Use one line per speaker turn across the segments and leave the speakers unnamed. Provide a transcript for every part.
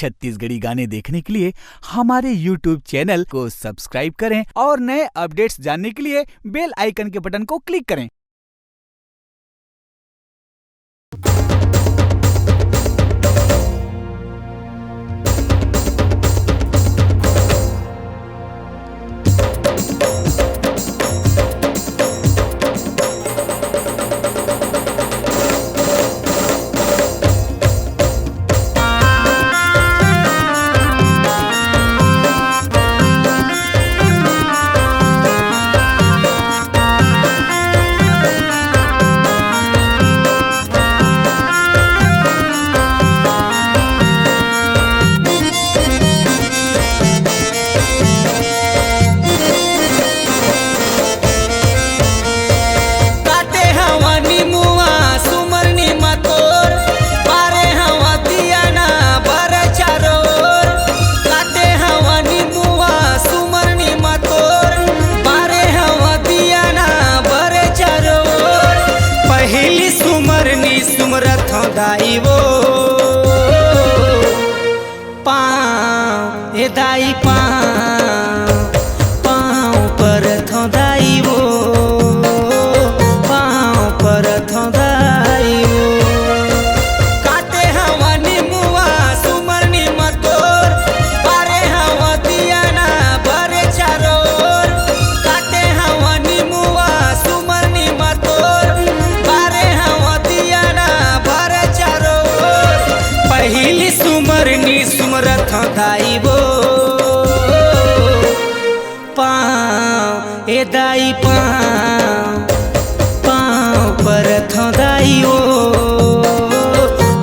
छत्तीसगढ़ी गाने देखने के लिए हमारे YouTube चैनल को सब्सक्राइब करें और नए अपडेट्स जानने के लिए बेल आइकन के बटन को क्लिक करें।
दाई वो पाँव ए दाई पाँव पर थो दाई वो पाँव पर थो दाई वो काटे हवा नीमुआ सुमर नीम तोर बारे हवा दिया ना भरे चारोर काटे हवा नीमुआ सुमर नीम तोर बारे हवा दिया ना भरे चारोर पहली सुमरनी सुमरथ दाई वो पाँव ए दाई पाँव पर थो दाई वो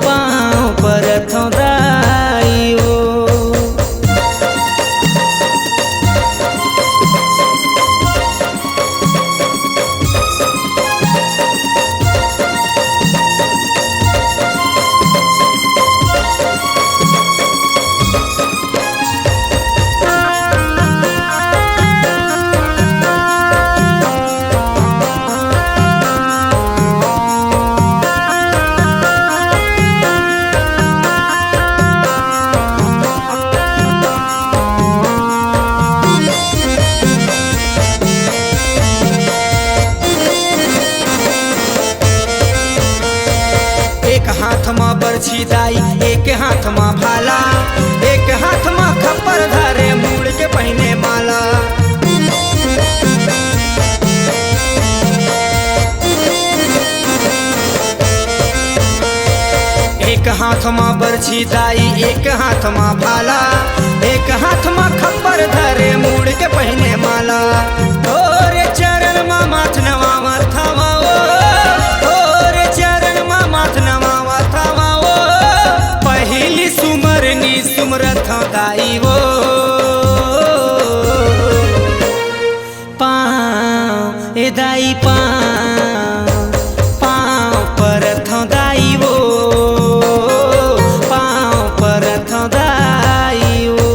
पाँव पर थो दाई वो। एक हाथ में बरछी दाई एक हाथ में भाला एक हाथ में खप्पर धरे मुड़ के पहने माला एक हाथ में बरछी दाई एक हाथ में भाला एक हाथ में खप्पर धरे मुड़ के पहने माला और चरण में माथ नवा थवा और चरण में माथ नवा पहली सुमरनी सुमरथ दाई वो पाँव ए दाई पाँव पर थो दाई वो पाँव पर थो दाई वो।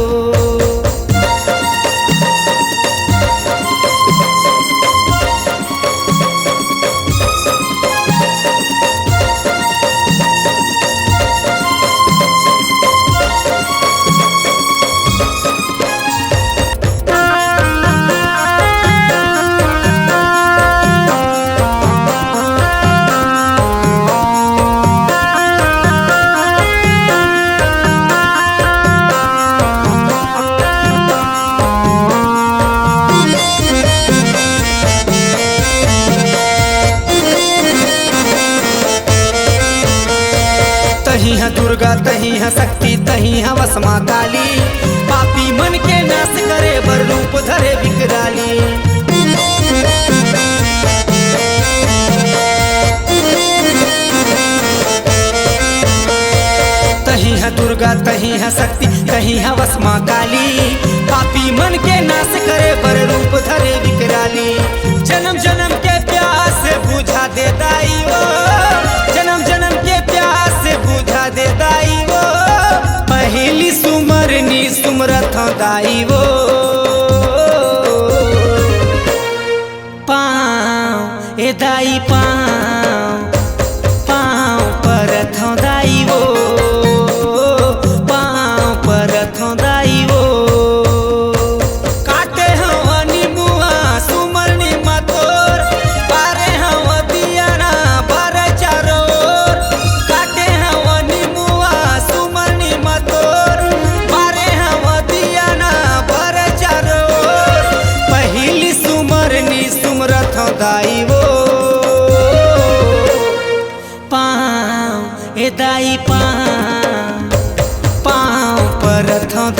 तही है दुर्गा तही है शक्ति तही है वसमा काली पापी मन के नाश करे बर रूप धरे विकराली तही है दुर्गा तही है शक्ति तही है वसमा काली पापी मन के नाश करे बर रूप धरे विकराली जन्म जन्म के प्यास बुझा दे दाई वो जन्म जन्म के प्यास बुझा दे दाई वो पहली सुमरनी सुमरथ दाई वो पाँव ए दाई पाँव पर थो दाई वो पाँव जाई पाँव पर रथों